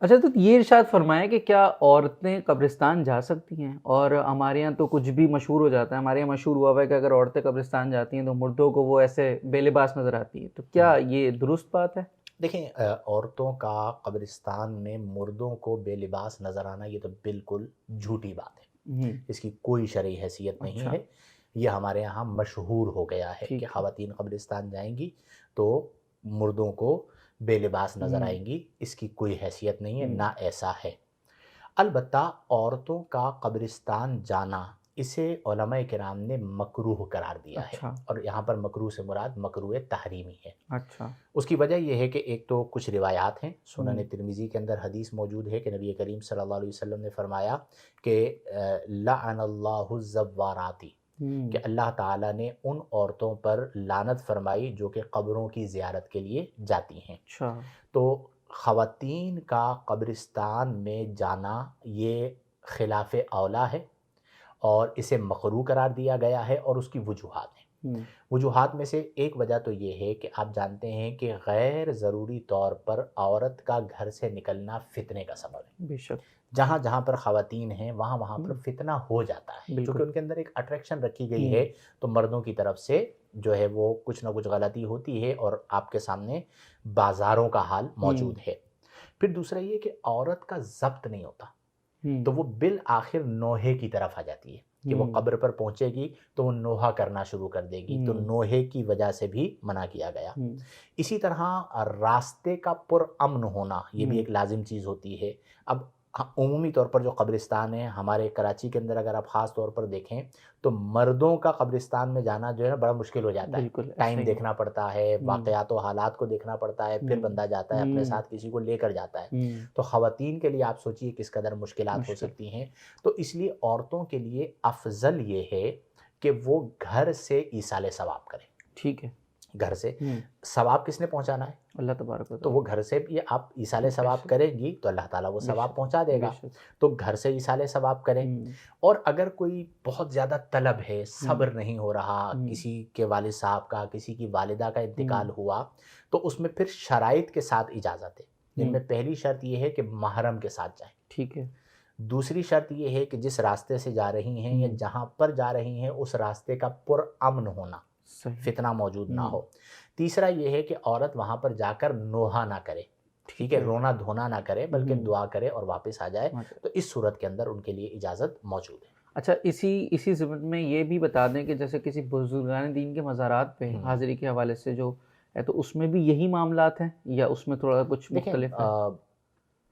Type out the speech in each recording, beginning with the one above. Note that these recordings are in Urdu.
اچھا تو یہ ارشاد فرمائیں کہ کیا عورتیں قبرستان جا سکتی ہیں؟ اور ہمارے یہاں تو کچھ بھی مشہور ہو جاتا ہے، ہمارے یہاں مشہور ہوا ہوا ہے کہ اگر عورتیں قبرستان جاتی ہیں تو مردوں کو وہ ایسے بے لباس نظر آتی ہے، تو کیا یہ درست بات ہے؟ دیکھیں، عورتوں کا قبرستان میں مردوں کو بے لباس نظر آنا یہ تو بالکل جھوٹی بات ہے، ہوں، اس کی کوئی شرعی حیثیت نہیں اچھا، ہے۔ یہ ہمارے یہاں مشہور ہو گیا ہے کہ ٹھیک ہے، خواتین قبرستان جائیں گی تو مردوں کو بے لباس نظر ہوں، آئیں گی، اس کی کوئی حیثیت نہیں ہے، ہوں، نہ ایسا ہے۔ البتہ عورتوں کا قبرستان جانا اسے علماء کرام نے مکروہ قرار دیا ہے، اچھا، اور یہاں پر مکروہ سے مراد مکروہ تحریمی ہے۔ اچھا، اس کی وجہ یہ ہے کہ ایک تو کچھ روایات ہیں، ہوں، سنن ترمذی کے اندر حدیث موجود ہے کہ نبی کریم صلی اللہ علیہ وسلم نے فرمایا کہ لعن اللہ الزواراتی، ہوں، کہ اللہ تعالیٰ نے ان عورتوں پر لعنت فرمائی جو کہ قبروں کی زیارت کے لیے جاتی ہیں۔ اچھا، تو خواتین کا قبرستان میں جانا یہ خلاف اولا ہے، اور اسے مکروہ قرار دیا گیا ہے، اور اس کی وجوہات ہیں۔ ہوں، وجوہات میں سے ایک وجہ تو یہ ہے کہ آپ جانتے ہیں کہ غیر ضروری طور پر عورت کا گھر سے نکلنا فتنے کا سبب ہے۔ بے شک، جہاں جہاں پر خواتین ہیں وہاں وہاں پر ہوں، فتنہ ہو جاتا ہے، بالکل، کیونکہ ان کے اندر ایک اٹریکشن رکھی گئی ہوں، ہے، تو مردوں کی طرف سے جو ہے وہ کچھ نہ کچھ غلطی ہوتی ہے، اور آپ کے سامنے بازاروں کا حال ہوں، موجود ہے۔ پھر دوسرا یہ کہ عورت کا ضبط نہیں ہوتا، ہوں، تو وہ بالآخر نوحے کی طرف آ جاتی ہے کہ وہ ہوں، قبر پر پہنچے گی تو وہ نوحہ کرنا شروع کر دے گی، تو ہوں، نوحے کی وجہ سے بھی منع کیا گیا۔ ہوں، اسی طرح راستے کا پر امن ہونا یہ بھی ہوں، ایک لازم چیز ہوتی ہے۔ اب عمومی طور پر جو قبرستان ہیں ہمارے کراچی کے اندر، اگر آپ خاص طور پر دیکھیں تو مردوں کا قبرستان میں جانا جو ہے نا بڑا مشکل ہو جاتا ہے، بالکل ایسا ٹائم ہی ہے، دیکھنا پڑتا ہے، ہوں، واقعات و حالات کو دیکھنا پڑتا ہے، پھر ہوں، بندہ جاتا ہے اپنے ہوں، ساتھ کسی کو لے کر جاتا ہے۔ ہوں، تو خواتین کے لیے آپ سوچئے کس قدر مشکلات ہو مشکل، سکتی ہیں۔ تو اس لیے عورتوں کے لیے افضل یہ ہے کہ وہ گھر سے ایصال ثواب کریں۔ ٹھیک ہے، گھر سے ہوں، ثواب کس نے پہنچانا ہے؟ اللہ تبارک و تو وہ تعالیٰ، گھر سے یہ آپ ایصال بے ثواب شک، کریں گی تو اللہ تعالیٰ وہ بے ثواب شک، پہنچا دے بے گا۔ شک، تو گھر سے ایصال ثواب کریں۔ ہوں، اور اگر کوئی بہت زیادہ طلب ہے، ہوں، صبر نہیں ہو رہا، ہوں، کسی کے والد صاحب کا، کسی کی والدہ کا ہوں، انتقال ہوا، تو اس میں پھر شرائط کے ساتھ اجازت ہے، جن ہوں، میں پہلی شرط یہ ہے کہ محرم کے ساتھ جائیں۔ ٹھیک ہے، دوسری شرط یہ ہے کہ جس راستے سے جا رہی ہیں یا ہوں، جہاں پر جا رہی ہیں اس راستے کا پر امن ہونا، صحیح، فتنہ موجود نہ ہوں، ہو۔ تیسرا یہ ہے کہ عورت وہاں پر جا کر نوحہ نہ کرے، ٹھیک ٹھیک ہے، ہے، رونا دھونا نہ کرے بلکہ ہوں، دعا کرے اور واپس آ جائے۔ اچھا، تو اس صورت کے اندر ان کے لیے اجازت موجود ہے۔ اچھا اسی ضمن میں یہ بھی بتا دیں کہ جیسے کسی بزرگان دین کے مزارات پہ ہوں، حاضری کے حوالے سے جو ہے تو اس میں بھی یہی معاملات ہیں یا اس میں تھوڑا کچھ دیکھیں، مختلف ہے؟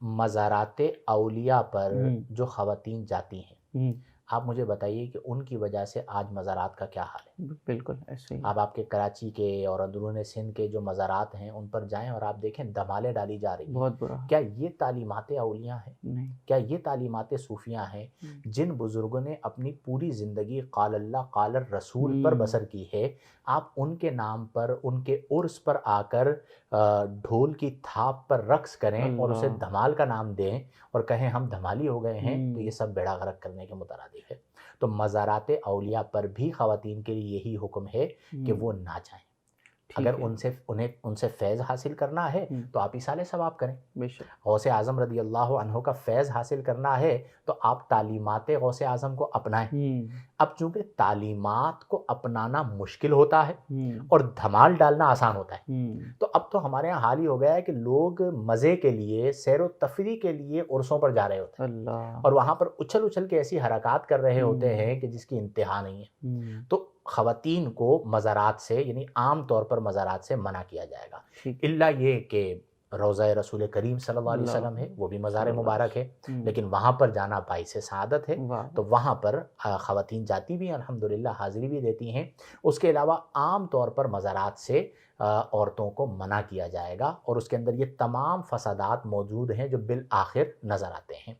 مزارات اولیاء پر ہوں، جو خواتین جاتی ہیں، ہوں، آپ مجھے بتائیے کہ ان کی وجہ سے آج مزارات کا کیا حال ہے؟ بالکل ایسے ہی ہے، آپ کے کراچی کے اور اندرون سندھ کے جو مزارات ہیں ان پر جائیں اور آپ دیکھیں دھمالے ڈالی جا رہی ہیں۔ بہت برا حال، کیا یہ تعلیمات اولیاء ہیں؟ نہیں، کیا یہ تعلیمات صوفیاں ہیں جن بزرگوں نے اپنی پوری زندگی قال اللہ قال الرسول پر ہوں، بسر کی ہے؟ آپ ان کے نام پر، ان کے عرس پر آ کر ڈھول کی تھاپ پر رقص کریں اور اسے اللہ، دھمال کا نام دیں اور کہیں ہم دھمالی ہو گئے ہیں، تو یہ ہوں، سب بیڑا غرق کرنے کے مترادف ہے۔ تو مزارات اولیاء پر بھی خواتین کے لیے یہی حکم ہے کہ ہوں، وہ نہ جائیں۔ اگر ٹھیک ہے، ان سے فیض حاصل کرنا ہے ہوں، تو آپ ایصال ثواب کریں۔ بے شک، غوث اعظم رضی اللہ عنہ کا فیض حاصل کرنا ہے تو آپ تعلیمات غوث اعظم کو اپنائیں۔ ہوں، اب چونکہ تعلیمات کو اپنانا مشکل ہوتا ہے ہوں، اور دھمال ڈالنا آسان ہوتا ہے، ہوں، تو اب تو ہمارے یہاں حال ہی ہو گیا ہے کہ لوگ مزے کے لیے، سیر و تفریح کے لیے عرسوں پر جا رہے ہوتے ہیں اللہ، اور وہاں پر اچھل اچھل کے ایسی حرکات کر رہے ہوتے ہوں، ہیں کہ جس کی انتہا نہیں ہے۔ ہوں، تو خواتین کو مزارات سے، یعنی عام طور پر مزارات سے منع کیا جائے گا، ٹھیک ہے، الا یہ کہ روضہ رسول کریم صلی اللہ علیہ اللہ وسلم ہے، وہ بھی مزار صلی اللہ علیہ مبارک ہے، وسلم، لیکن وہاں پر جانا باعث سعادت ہے، واہ تو وہاں پر خواتین جاتی بھی ہیں، الحمدللہ حاضری بھی دیتی ہیں۔ اس کے علاوہ عام طور پر مزارات سے عورتوں کو منع کیا جائے گا، اور اس کے اندر یہ تمام فسادات موجود ہیں جو بالآخر نظر آتے ہیں،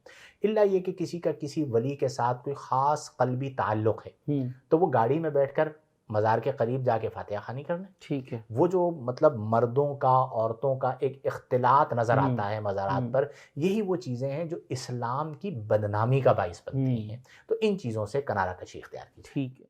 الا یہ کہ کسی کا کسی ولی کے ساتھ کوئی خاص قلبی تعلق ہے ہوں، تو وہ گاڑی میں بیٹھ کر مزار کے قریب جا کے فاتحہ خوانی کرنا ہے۔ ٹھیک ہے، وہ جو مطلب مردوں کا عورتوں کا ایک اختلاط نظر ہوں، آتا ہے مزارات ہوں، پر، یہی وہ چیزیں ہیں جو اسلام کی بدنامی کا باعث بنتی ہوں، ہیں۔ تو ان چیزوں سے کنارہ کشی اختیار کیجیے۔ ٹھیک ہے۔